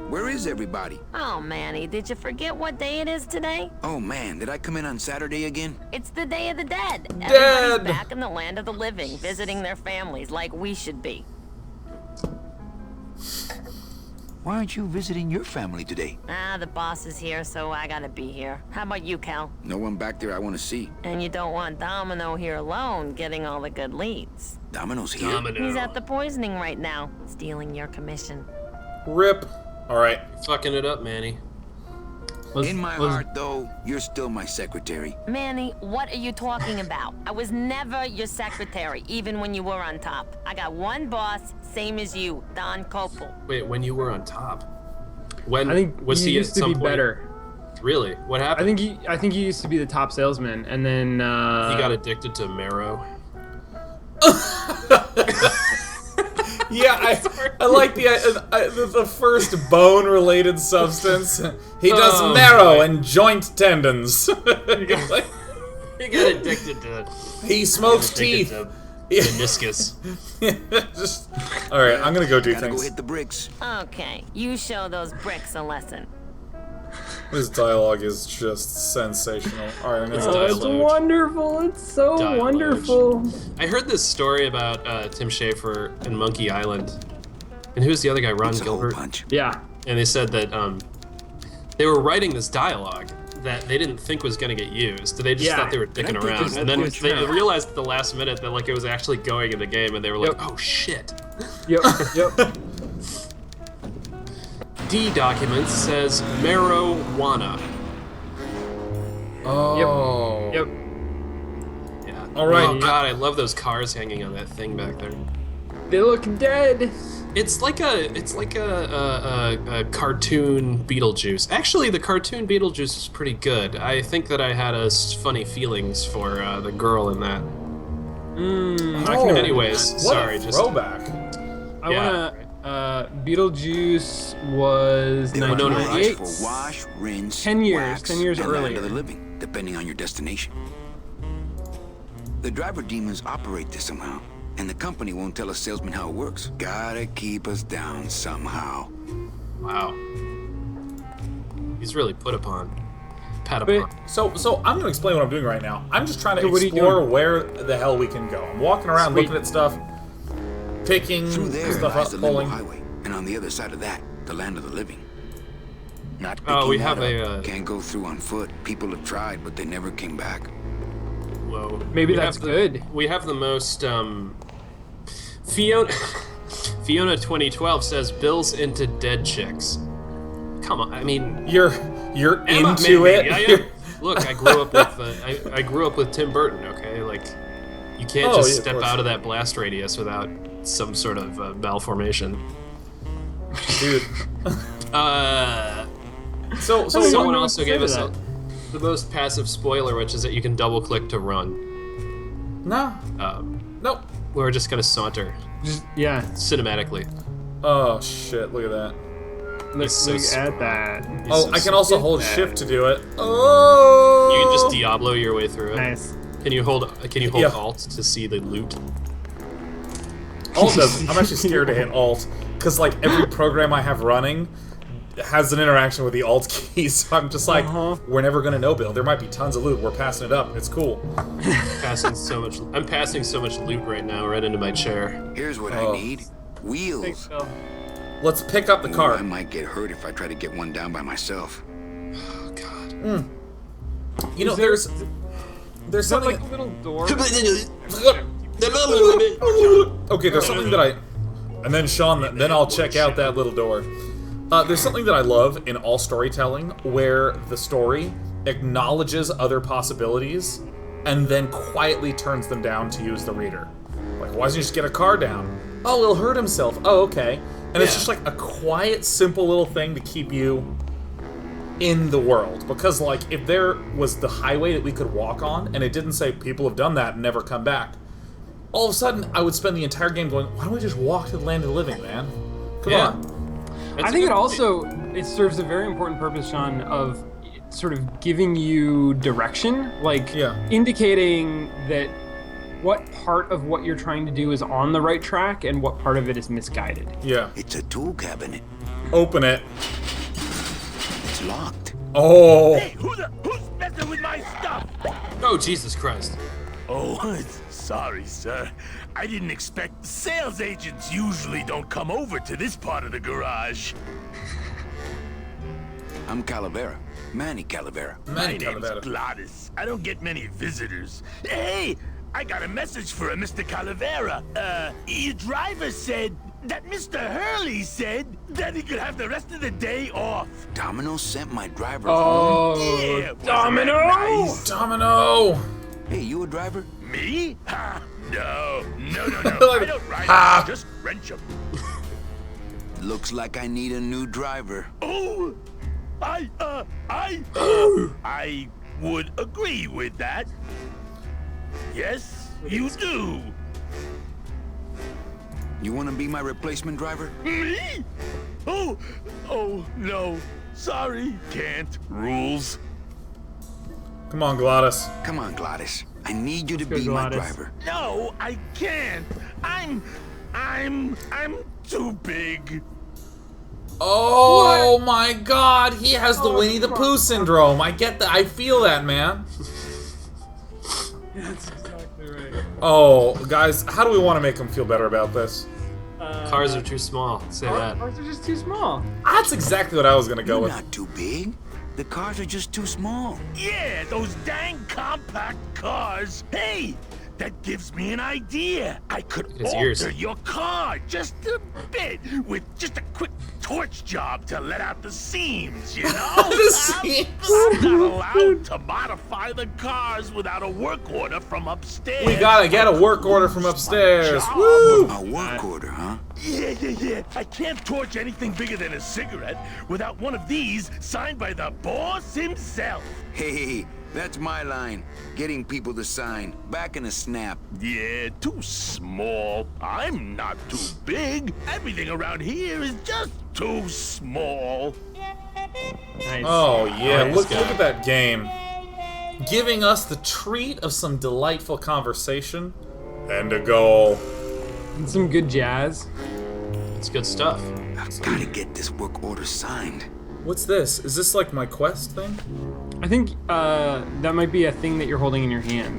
[SPEAKER 4] Where is everybody?
[SPEAKER 6] Oh, Manny, did you forget what day it is today?
[SPEAKER 4] Oh man, did I come in on Saturday again?
[SPEAKER 6] It's the Day of the Dead.
[SPEAKER 1] Dead!
[SPEAKER 6] Everybody's back in the land of the living, visiting their families like we should be.
[SPEAKER 4] Why aren't you visiting your family today?
[SPEAKER 6] The boss is here, so I gotta be here. How about you, Cal?
[SPEAKER 4] No one back there I want to see.
[SPEAKER 6] And you don't want Domino here alone, getting all the good leads.
[SPEAKER 4] Domino's here.
[SPEAKER 6] He's at the poisoning right now, stealing your commission.
[SPEAKER 1] Rip. All right.
[SPEAKER 2] Fucking it up, Manny.
[SPEAKER 4] In my heart, though, you're still my secretary.
[SPEAKER 6] Manny, what are you talking about? I was never your secretary, even when you were on top. I got one boss, same as you, Don Copel.
[SPEAKER 2] Wait, when you were on top? When
[SPEAKER 3] I think
[SPEAKER 2] was
[SPEAKER 3] he
[SPEAKER 2] he
[SPEAKER 3] used
[SPEAKER 2] at
[SPEAKER 3] to
[SPEAKER 2] some
[SPEAKER 3] be
[SPEAKER 2] point?
[SPEAKER 3] better.
[SPEAKER 2] Really? What happened?
[SPEAKER 3] I think he used to be the top salesman, and then
[SPEAKER 2] He got addicted to marrow.
[SPEAKER 1] Yeah, I like the first bone-related substance. He does marrow and joint tendons.
[SPEAKER 2] He got addicted to.
[SPEAKER 1] He smokes teeth.
[SPEAKER 2] To meniscus.
[SPEAKER 1] Just, all right, I'm gonna go do
[SPEAKER 4] Gotta
[SPEAKER 1] things.
[SPEAKER 4] go hit the bricks.
[SPEAKER 6] Okay, you show those bricks a lesson.
[SPEAKER 1] This dialogue is just sensational. All right, I'm
[SPEAKER 2] It's
[SPEAKER 1] gonna.
[SPEAKER 3] It's
[SPEAKER 2] dialogue.
[SPEAKER 3] wonderful. It's so
[SPEAKER 2] Dialogue.
[SPEAKER 3] wonderful.
[SPEAKER 2] I heard this story about Tim Schafer and Monkey Island. And who's the other guy? Ron
[SPEAKER 4] It's a hole
[SPEAKER 2] Gilbert?
[SPEAKER 4] punch.
[SPEAKER 3] Yeah.
[SPEAKER 2] And they said that they were writing this dialogue that they didn't think was going to get used. They just
[SPEAKER 3] Yeah.
[SPEAKER 2] thought they were dicking
[SPEAKER 4] I think
[SPEAKER 2] around.
[SPEAKER 4] it's
[SPEAKER 2] And then
[SPEAKER 3] good
[SPEAKER 2] they
[SPEAKER 3] try.
[SPEAKER 2] realized at the last minute that like it was actually going in the game, and they were like,
[SPEAKER 3] Yep.
[SPEAKER 2] oh shit.
[SPEAKER 3] Yep. Yep.
[SPEAKER 2] D document says marijuana.
[SPEAKER 1] Oh.
[SPEAKER 3] Yep.
[SPEAKER 2] Yeah.
[SPEAKER 1] All right.
[SPEAKER 2] Oh god, I love those cars hanging on that thing back there.
[SPEAKER 3] They look dead.
[SPEAKER 2] It's like a cartoon Beetlejuice. Actually, the cartoon Beetlejuice is pretty good. I think that I had funny feelings for the girl in that.
[SPEAKER 1] Oh,
[SPEAKER 2] Anyways,
[SPEAKER 1] what
[SPEAKER 2] sorry,
[SPEAKER 1] a
[SPEAKER 2] just
[SPEAKER 1] throwback.
[SPEAKER 3] I
[SPEAKER 2] Yeah.
[SPEAKER 3] wanna. Beetlejuice was
[SPEAKER 4] There are
[SPEAKER 2] no, no,
[SPEAKER 4] times
[SPEAKER 3] 1998.
[SPEAKER 4] for wash, rinse,
[SPEAKER 3] 10 years,
[SPEAKER 4] wax,
[SPEAKER 3] 10 years
[SPEAKER 4] and land
[SPEAKER 3] earlier.
[SPEAKER 4] of the living, depending on your destination. The driver demons operate this somehow, and the company won't tell a salesman how it works. Gotta keep us down somehow.
[SPEAKER 2] wow. He's really put upon. Pat
[SPEAKER 3] But-
[SPEAKER 2] upon.
[SPEAKER 1] So I'm gonna explain what I'm doing right now. I'm just trying to
[SPEAKER 3] So what are you
[SPEAKER 1] explore
[SPEAKER 3] doing?
[SPEAKER 1] where the hell we can go. I'm walking around
[SPEAKER 3] Sweet.
[SPEAKER 1] looking at stuff, picking
[SPEAKER 4] Through there
[SPEAKER 1] stuff
[SPEAKER 4] lies
[SPEAKER 1] up,
[SPEAKER 4] the limbo
[SPEAKER 1] pulling.
[SPEAKER 4] highway, and on the other side of that, the land of the living. Not
[SPEAKER 2] Oh, we
[SPEAKER 4] picking
[SPEAKER 2] have
[SPEAKER 4] that
[SPEAKER 2] a,
[SPEAKER 4] up. Can't go through on foot. People have tried, but they never came back.
[SPEAKER 2] Whoa.
[SPEAKER 3] Maybe
[SPEAKER 2] We
[SPEAKER 3] that's
[SPEAKER 2] have
[SPEAKER 3] good.
[SPEAKER 2] We have the most Fiona Fiona 2012 says Bill's into dead chicks. Come on, I mean,
[SPEAKER 1] You're
[SPEAKER 2] am I-
[SPEAKER 1] into
[SPEAKER 2] maybe
[SPEAKER 1] it.
[SPEAKER 2] I am. Look, I grew up with I grew up with Tim Burton. Okay, like you can't
[SPEAKER 1] Oh,
[SPEAKER 2] just
[SPEAKER 1] yeah, of
[SPEAKER 2] step
[SPEAKER 1] course.
[SPEAKER 2] out of that blast radius without some sort of malformation.
[SPEAKER 1] Dude. So
[SPEAKER 2] Someone
[SPEAKER 3] wonder
[SPEAKER 2] also
[SPEAKER 3] what to
[SPEAKER 2] gave
[SPEAKER 3] say
[SPEAKER 2] us
[SPEAKER 3] to
[SPEAKER 2] the most passive spoiler, which is that you can double click to run.
[SPEAKER 1] no, nope.
[SPEAKER 2] We're just gonna saunter
[SPEAKER 3] Just yeah.
[SPEAKER 2] cinematically.
[SPEAKER 1] Oh shit! Look at that.
[SPEAKER 3] Look,
[SPEAKER 2] so
[SPEAKER 3] look
[SPEAKER 2] smart.
[SPEAKER 3] at that.
[SPEAKER 1] Oh,
[SPEAKER 2] so
[SPEAKER 1] I can also
[SPEAKER 3] look at
[SPEAKER 1] hold
[SPEAKER 3] that.
[SPEAKER 1] shift to do it. Oh.
[SPEAKER 2] You can just Diablo your way through it.
[SPEAKER 3] Nice.
[SPEAKER 2] Can you hold
[SPEAKER 1] Yeah.
[SPEAKER 2] Alt to see the loot?
[SPEAKER 1] Alt doesn't. I'm actually scared to hit Alt because like every program I have running has an interaction with the Alt key. So I'm just like, we're never gonna know, Bill. There might be tons of loot. We're passing it up. It's cool.
[SPEAKER 2] I'm passing so much loot right now, right into my chair.
[SPEAKER 4] Here's what
[SPEAKER 1] Oh.
[SPEAKER 4] I need. Wheels.
[SPEAKER 3] Thanks, Phil.
[SPEAKER 1] Let's pick up the
[SPEAKER 4] Ooh,
[SPEAKER 1] car.
[SPEAKER 4] I might get hurt if I try to get one down by myself.
[SPEAKER 2] Oh god.
[SPEAKER 1] You know,
[SPEAKER 3] Is there-
[SPEAKER 1] there's
[SPEAKER 3] Is that
[SPEAKER 1] something.
[SPEAKER 3] like a little door?
[SPEAKER 1] Okay, there's something that I, and then Sean, then I'll check out that little door. There's something that I love in all storytelling where the story acknowledges other possibilities and then quietly turns them down to you as the reader. Like, why doesn't he just get a car down? Oh, he'll hurt himself. Oh, okay. And it's
[SPEAKER 2] Yeah.
[SPEAKER 1] just like a quiet, simple little thing to keep you in the world. Because, like, if there was the highway that we could walk on and it didn't say people have done that and never come back, all of a sudden I would spend the entire game going, why don't we just walk to the land of the living, man? Come
[SPEAKER 2] Yeah.
[SPEAKER 1] on.
[SPEAKER 2] That's
[SPEAKER 3] I
[SPEAKER 2] a
[SPEAKER 3] think
[SPEAKER 2] good-
[SPEAKER 3] it also it serves a very important purpose, Sean, of sort of giving you direction, like
[SPEAKER 1] Yeah.
[SPEAKER 3] indicating that what part of what you're trying to do is on the right track and what part of it is misguided.
[SPEAKER 1] Yeah.
[SPEAKER 4] It's a tool cabinet.
[SPEAKER 1] Open it.
[SPEAKER 4] It's locked.
[SPEAKER 1] Oh.
[SPEAKER 7] Hey, who's messing with my stuff?
[SPEAKER 2] Oh Jesus Christ.
[SPEAKER 7] Oh, sorry, sir. I didn't expect sales agents usually don't come over to this part of the garage.
[SPEAKER 4] I'm Calavera. Manny Calavera.
[SPEAKER 7] My
[SPEAKER 1] Manny
[SPEAKER 7] name's
[SPEAKER 1] Calavera.
[SPEAKER 7] Gladys. I don't get many visitors. Hey, I got a message for a Mr. Calavera. Your driver said that Mr. Hurley said that he could have the rest of the day off.
[SPEAKER 4] Domino sent my driver home.
[SPEAKER 3] Oh,
[SPEAKER 7] Yeah, wasn't that
[SPEAKER 3] Domino!
[SPEAKER 7] nice?
[SPEAKER 1] Domino.
[SPEAKER 4] Hey, you a driver?
[SPEAKER 7] Me? Ha! No. I don't ride
[SPEAKER 1] Ha!
[SPEAKER 7] them, just wrench them.
[SPEAKER 4] Looks like I need a new driver.
[SPEAKER 7] Oh, I would agree with that. Yes, you do.
[SPEAKER 4] You want to be my replacement driver?
[SPEAKER 7] Me? Oh, no. Sorry, can't. Rules.
[SPEAKER 1] Come on, Gladys.
[SPEAKER 4] Come on, Gladys. I need you to
[SPEAKER 3] go,
[SPEAKER 4] be my
[SPEAKER 3] Gladys.
[SPEAKER 4] driver.
[SPEAKER 7] No, I can't. I'm too big.
[SPEAKER 1] Oh my God, he has the Winnie the Pooh syndrome. I get that. I feel that, man.
[SPEAKER 3] That's exactly right.
[SPEAKER 1] Oh, guys, how do we want to make him feel better about this?
[SPEAKER 2] Cars are too small. Say that.
[SPEAKER 3] Cars are just too small.
[SPEAKER 1] That's exactly what I was gonna go
[SPEAKER 4] You're
[SPEAKER 1] with.
[SPEAKER 4] not too big. The cars are just too small.
[SPEAKER 7] Yeah, those dang compact cars. Hey, that gives me an idea. I could
[SPEAKER 2] Look at his
[SPEAKER 7] alter
[SPEAKER 2] ears.
[SPEAKER 7] your car just a bit with just a quick torch job to let out the seams, you know?
[SPEAKER 1] The seams.
[SPEAKER 7] I'm not allowed to modify the cars without a work order from upstairs.
[SPEAKER 1] We gotta get a work order from upstairs.
[SPEAKER 7] Job.
[SPEAKER 1] Woo!
[SPEAKER 4] A work order, huh?
[SPEAKER 7] Yeah. I can't torch anything bigger than a cigarette without one of these signed by the boss himself.
[SPEAKER 4] Hey, that's my line. Getting people to sign. Back in a snap.
[SPEAKER 7] Yeah, too small. I'm not too big. Everything around here is just too small.
[SPEAKER 3] Nice.
[SPEAKER 1] Oh yeah,
[SPEAKER 2] Nice
[SPEAKER 1] look
[SPEAKER 2] guy.
[SPEAKER 1] at that game. Giving us the treat of some delightful conversation and a goal.
[SPEAKER 3] And some good jazz.
[SPEAKER 2] It's good stuff.
[SPEAKER 4] I've gotta get this work order signed.
[SPEAKER 1] What's this? Is this like my quest thing?
[SPEAKER 3] I think that might be a thing that you're holding in your hand.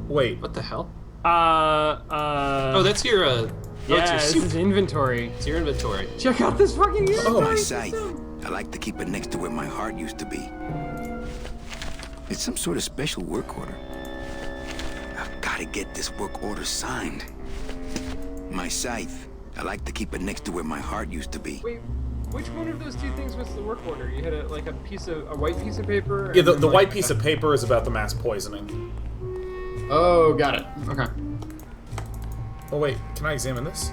[SPEAKER 1] Wait.
[SPEAKER 2] What the hell?
[SPEAKER 3] Oh,
[SPEAKER 2] that's your it's
[SPEAKER 3] yeah,
[SPEAKER 2] your
[SPEAKER 3] this
[SPEAKER 2] suit.
[SPEAKER 3] is inventory.
[SPEAKER 2] It's your inventory.
[SPEAKER 3] Check out this fucking inventory.
[SPEAKER 4] My
[SPEAKER 3] system.
[SPEAKER 4] scythe. I like to keep it next to where my heart used to be. It's some sort of special work order. I've gotta get this work order signed. My scythe. I like to keep it next to where my heart used to be.
[SPEAKER 3] Wait, which one of those two things was the work order? You had a white piece of paper.
[SPEAKER 1] Yeah,
[SPEAKER 3] and
[SPEAKER 1] the
[SPEAKER 3] then,
[SPEAKER 1] white piece of paper is about the mass poisoning.
[SPEAKER 3] Oh, got it. Okay.
[SPEAKER 1] Oh wait, can I examine this?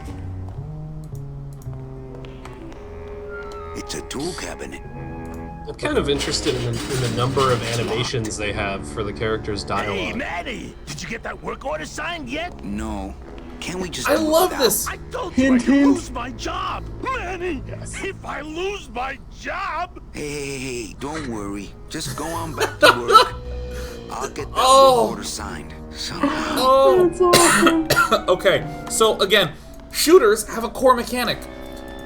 [SPEAKER 4] It's a tool cabinet.
[SPEAKER 2] I'm kind of interested in the number of animations they have for the characters'
[SPEAKER 7] Hey,
[SPEAKER 2] dialogue.
[SPEAKER 7] Maddie, did you get that work order signed yet?
[SPEAKER 4] No. Can we just
[SPEAKER 1] I
[SPEAKER 4] do it
[SPEAKER 1] love
[SPEAKER 4] without?
[SPEAKER 1] this.
[SPEAKER 7] I told you I
[SPEAKER 3] Hint,
[SPEAKER 7] could
[SPEAKER 3] hint.
[SPEAKER 7] lose my job. Manny, if I lose my job...
[SPEAKER 4] Hey, don't worry. Just go on back to work. I'll get that
[SPEAKER 1] Oh.
[SPEAKER 4] work order signed somehow.
[SPEAKER 1] Oh. Okay, so again, shooters have a core mechanic.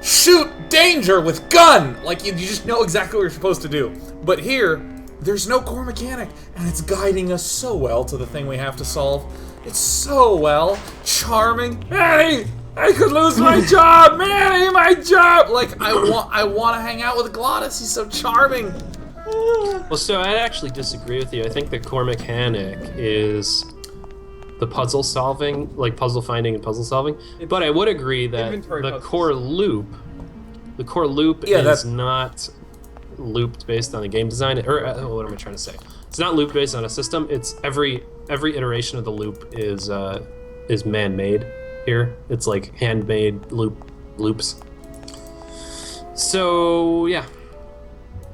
[SPEAKER 1] Shoot danger with gun! Like, you just know exactly what you're supposed to do. But here, there's no core mechanic, and it's guiding us so well to the thing we have to solve. It's so well. Charming. Manny! I could lose my job! Manny, my job! Like, I want to hang out with Glottis. He's so charming.
[SPEAKER 2] Well, so I actually disagree with you. I think the core mechanic is the puzzle solving, like puzzle finding and puzzle solving. But I would agree that
[SPEAKER 3] Inventory
[SPEAKER 2] the
[SPEAKER 3] puzzles.
[SPEAKER 2] core loop
[SPEAKER 1] Yeah,
[SPEAKER 2] is
[SPEAKER 1] that's-
[SPEAKER 2] not looped based on the game design. Or what am I trying to say? It's not looped based on a system. It's every iteration of the loop is man-made here. It's like handmade loops. So yeah.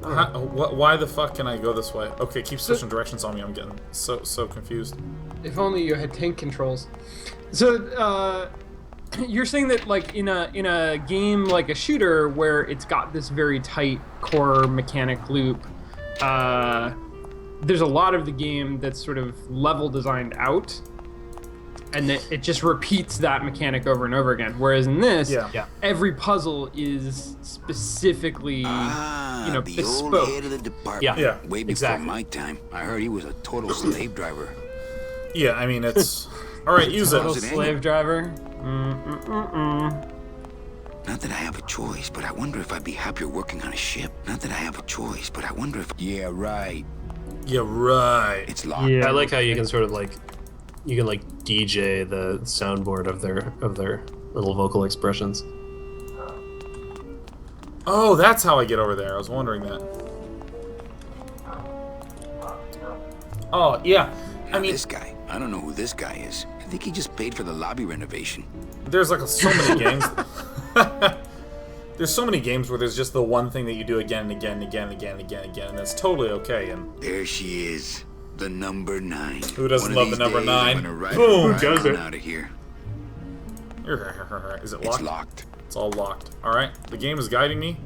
[SPEAKER 1] Why the fuck can I go this way? Okay, keep switching directions on me. I'm getting so confused.
[SPEAKER 3] If only you had tank controls. So, you're saying that like in a game like a shooter where it's got this very tight core mechanic loop, there's a lot of the game that's sort of level designed out, and that it just repeats that mechanic over and over again. Whereas in this,
[SPEAKER 1] Yeah.
[SPEAKER 3] every puzzle is specifically,
[SPEAKER 4] The
[SPEAKER 3] bespoke.
[SPEAKER 4] old head of the department.
[SPEAKER 2] Yeah,
[SPEAKER 4] Way before
[SPEAKER 2] exactly.
[SPEAKER 4] my time. I heard he was a total slave driver.
[SPEAKER 1] Yeah, I mean, it's... Alright, use it.
[SPEAKER 3] Total
[SPEAKER 4] it
[SPEAKER 3] slave driver.
[SPEAKER 4] Not that I have a choice, but I wonder if I'd be happier working on a ship. Not that I have a choice, but I wonder if... Yeah, right.
[SPEAKER 1] Yeah, right.
[SPEAKER 4] It's locked.
[SPEAKER 3] Yeah.
[SPEAKER 2] I like how you can sort of like DJ the soundboard of their little vocal expressions.
[SPEAKER 1] Oh, that's how I get over there. I was wondering that. Oh, yeah. I mean,
[SPEAKER 4] This guy. I don't know who this guy is. I think he just paid for the lobby renovation.
[SPEAKER 1] there's like so many games. There's so many games where there's just the one thing that you do again and again and again and again and again and again, and that's totally okay. And
[SPEAKER 4] There she is. The number 9.
[SPEAKER 1] Who doesn't
[SPEAKER 4] One of
[SPEAKER 1] love the
[SPEAKER 4] these
[SPEAKER 1] number
[SPEAKER 4] days,
[SPEAKER 1] 9?
[SPEAKER 4] I'm gonna ride
[SPEAKER 1] Boom,
[SPEAKER 4] right
[SPEAKER 1] does it.
[SPEAKER 4] out of here.
[SPEAKER 1] is it
[SPEAKER 4] It's
[SPEAKER 1] locked?
[SPEAKER 4] locked.
[SPEAKER 1] It's all locked. All right, the game is guiding me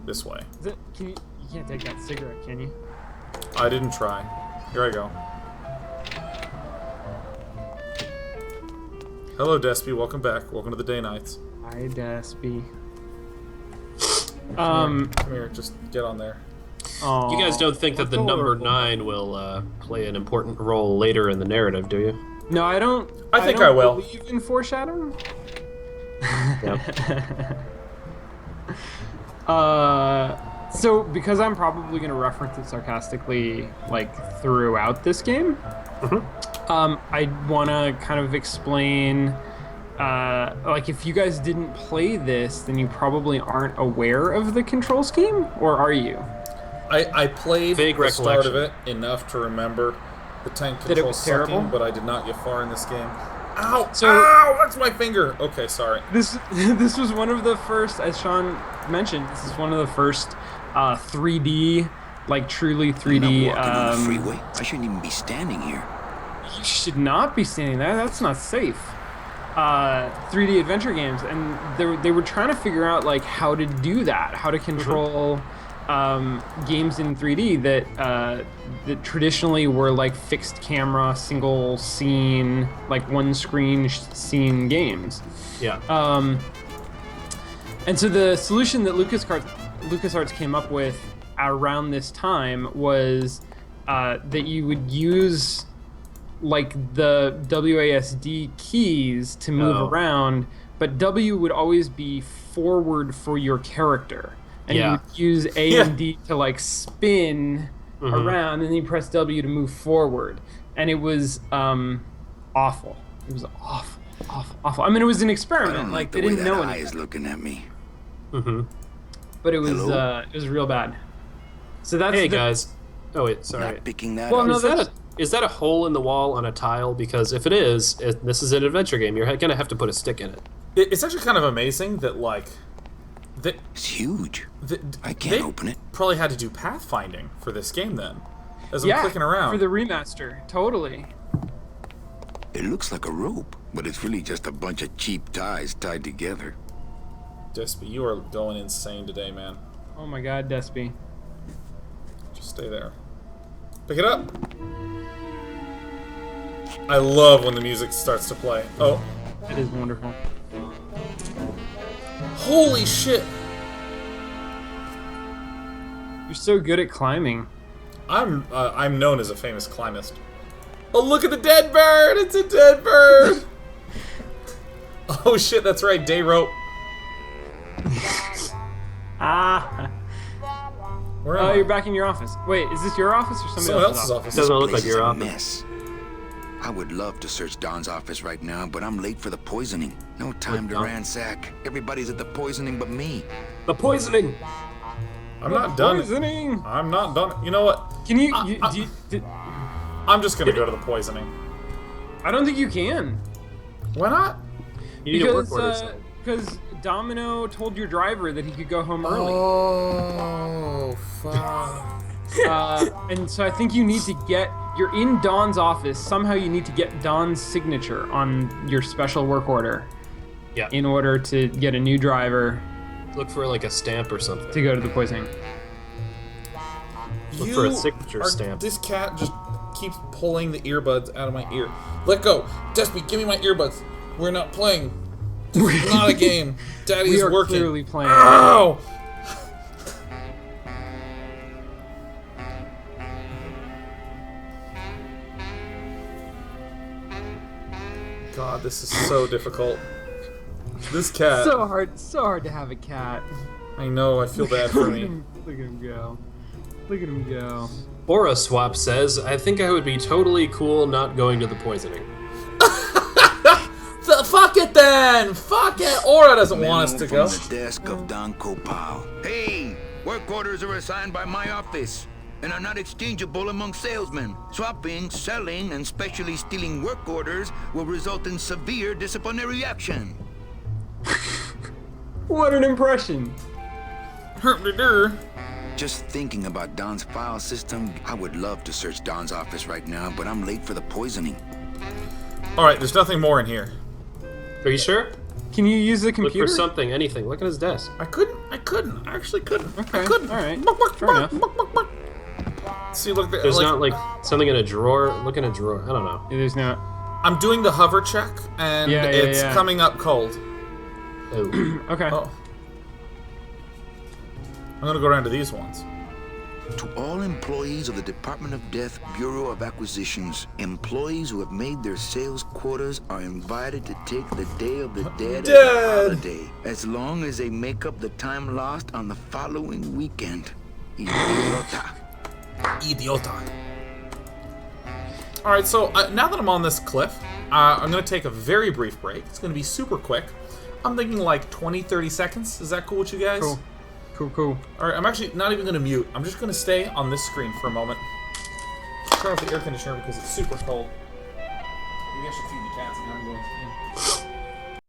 [SPEAKER 1] this way.
[SPEAKER 3] Is it, you can't take that cigarette, can you?
[SPEAKER 1] I didn't try. Here I go. Hello, Despy. Welcome back. Welcome to the Day Nights.
[SPEAKER 3] Hi, Despy.
[SPEAKER 1] Come here, just get on there.
[SPEAKER 2] You guys don't think that the number 9 will play an important role later in the narrative, do you?
[SPEAKER 3] No, I don't.
[SPEAKER 1] I think I will.
[SPEAKER 3] Believe in foreshadowing. So because I'm probably going to reference it sarcastically, like throughout this game, I want to kind of explain. Like if you guys didn't play this, then you probably aren't aware of the control scheme, or are you?
[SPEAKER 1] I played
[SPEAKER 2] Vague
[SPEAKER 1] the start
[SPEAKER 2] recollection.
[SPEAKER 1] of it enough to remember the tank
[SPEAKER 3] That it
[SPEAKER 1] control
[SPEAKER 3] was
[SPEAKER 1] sucking,
[SPEAKER 3] terrible?
[SPEAKER 1] but I did not get far in this game. Ow!
[SPEAKER 3] So-
[SPEAKER 1] Ow! That's my finger. Okay, sorry.
[SPEAKER 3] This was one of the first, as Sean mentioned, this is one of the first 3D, like truly
[SPEAKER 4] I'm
[SPEAKER 3] 3D.
[SPEAKER 4] not walking on the freeway. I shouldn't even be standing here.
[SPEAKER 3] You should not be standing there. That's not safe. 3D adventure games, and they were trying to figure out like how to do that, how to control games in 3D that traditionally were like fixed camera, single scene, like one screen scene games.
[SPEAKER 2] Yeah.
[SPEAKER 3] And so the solution that LucasArts came up with around this time was that you would use like the WASD keys to move around, but W would always be forward for your character. And you would use A and D to like spin around, and then you press W to move forward. And it was awful. It was awful. I mean, it was an
[SPEAKER 4] I
[SPEAKER 3] experiment.
[SPEAKER 4] don't
[SPEAKER 3] Like
[SPEAKER 4] the
[SPEAKER 3] they
[SPEAKER 4] way
[SPEAKER 3] didn't
[SPEAKER 4] that
[SPEAKER 3] know
[SPEAKER 4] eye
[SPEAKER 3] anything.
[SPEAKER 4] is looking at me.
[SPEAKER 3] But it was
[SPEAKER 4] Hello?
[SPEAKER 3] it was real bad. So that's
[SPEAKER 2] Hey guys. Oh wait, sorry.
[SPEAKER 4] Not picking that
[SPEAKER 3] Well,
[SPEAKER 4] up.
[SPEAKER 3] no,
[SPEAKER 2] Is that a hole in the wall on a tile? Because if it is, this is an adventure game. You're gonna have to put a stick in it.
[SPEAKER 1] It's actually kind of amazing that like
[SPEAKER 4] It's huge. I
[SPEAKER 1] they
[SPEAKER 4] can't open it.
[SPEAKER 1] probably had to do pathfinding for this game then, as I'm
[SPEAKER 3] yeah,
[SPEAKER 1] clicking around.
[SPEAKER 3] for the remaster. Totally.
[SPEAKER 4] It looks like a rope, but it's really just a bunch of cheap ties tied together.
[SPEAKER 1] Despy, you are going insane today, man.
[SPEAKER 3] Oh my God, Despy.
[SPEAKER 1] Just stay there. Pick it up. I love when the music starts to play. Oh,
[SPEAKER 3] It is wonderful.
[SPEAKER 1] holy shit!
[SPEAKER 3] You're so good at climbing.
[SPEAKER 1] I'm known as a famous climbist. Oh, look at the dead bird! It's a dead bird! Oh shit, that's right, day rope. Where am
[SPEAKER 3] Oh,
[SPEAKER 1] I?
[SPEAKER 3] you're back in your office. Wait, is this your office or somebody
[SPEAKER 1] Someone
[SPEAKER 3] else's
[SPEAKER 1] else's
[SPEAKER 3] office?
[SPEAKER 1] office.
[SPEAKER 2] Doesn't look
[SPEAKER 4] Place
[SPEAKER 2] like your
[SPEAKER 4] is a
[SPEAKER 2] office.
[SPEAKER 4] mess. I would love to search Don's office right now, but I'm late for the poisoning. No time to
[SPEAKER 2] Don?
[SPEAKER 4] ransack. Everybody's at the poisoning but me.
[SPEAKER 2] The poisoning.
[SPEAKER 1] I'm not done.
[SPEAKER 3] Poisoning.
[SPEAKER 1] I'm not done. You know what?
[SPEAKER 3] Can you?
[SPEAKER 1] I'm just gonna go to the poisoning.
[SPEAKER 3] I don't think you can.
[SPEAKER 1] Why not?
[SPEAKER 2] You need a work order.
[SPEAKER 3] Because Domino told your driver that he could go home early.
[SPEAKER 1] Oh, fuck.
[SPEAKER 3] And so I think you need to get. You're in Don's office. Somehow you need to get Don's signature on your special work order
[SPEAKER 2] Yeah.
[SPEAKER 3] in order to get a new driver
[SPEAKER 2] Look for like a stamp or something.
[SPEAKER 3] to go to the poisoning.
[SPEAKER 2] Look for a signature stamp.
[SPEAKER 1] This cat just keeps pulling the earbuds out of my ear. Let go. Despy, give me my earbuds. We're not playing. This is not a game. Daddy
[SPEAKER 3] We
[SPEAKER 1] is
[SPEAKER 3] are
[SPEAKER 1] working.
[SPEAKER 3] clearly playing.
[SPEAKER 1] Ow! God, this is so difficult. This cat.
[SPEAKER 3] So hard to have a cat.
[SPEAKER 1] I know, I feel bad for me.
[SPEAKER 3] Look at him go. Look at him go.
[SPEAKER 2] Aura Swap says, I think I would be totally cool not going to the poisoning.
[SPEAKER 1] Fuck it then! Fuck it! Aura doesn't want us to
[SPEAKER 4] Memo
[SPEAKER 1] go.
[SPEAKER 4] from the desk of Don Copal. Hey, work orders are assigned by my office and are not exchangeable among salesmen. Swapping, selling, and specially stealing work orders will result in severe disciplinary action.
[SPEAKER 3] What an impression.
[SPEAKER 4] Just thinking about Don's file system, I would love to search Don's office right now, but I'm late for the poisoning.
[SPEAKER 1] Alright, there's nothing more in here.
[SPEAKER 2] Are you sure?
[SPEAKER 3] Can you use the
[SPEAKER 2] Look
[SPEAKER 3] computer?
[SPEAKER 2] for something, anything. Look at his desk.
[SPEAKER 1] I actually couldn't.
[SPEAKER 3] Okay,
[SPEAKER 1] I couldn't.
[SPEAKER 3] alright. Fair enough.
[SPEAKER 1] See, look,
[SPEAKER 2] There's not like something in a drawer. Look in a drawer. I don't know.
[SPEAKER 3] There's not.
[SPEAKER 1] I'm doing the hover check, and
[SPEAKER 3] Yeah,
[SPEAKER 1] it's
[SPEAKER 3] yeah.
[SPEAKER 1] coming up cold.
[SPEAKER 2] Oh.
[SPEAKER 3] Okay.
[SPEAKER 1] Oh. gonna go around to these ones.
[SPEAKER 4] To all employees of the Department of Death Bureau of Acquisitions, employees who have made their sales quotas are invited to take the Day of the Dead as a holiday, as long as they make up the time lost on the following weekend. Idiota.
[SPEAKER 1] Idiota. Alright, so now that I'm on this cliff, I'm going to take a very brief break. It's going to be super quick. I'm thinking like 20-30 seconds. Is that cool with you guys?
[SPEAKER 3] Cool.
[SPEAKER 1] Alright, I'm actually not even going to mute. I'm just going to stay on this screen for a moment. Turn off the air conditioner because it's super cold. Maybe I should feed the cats and I'm going to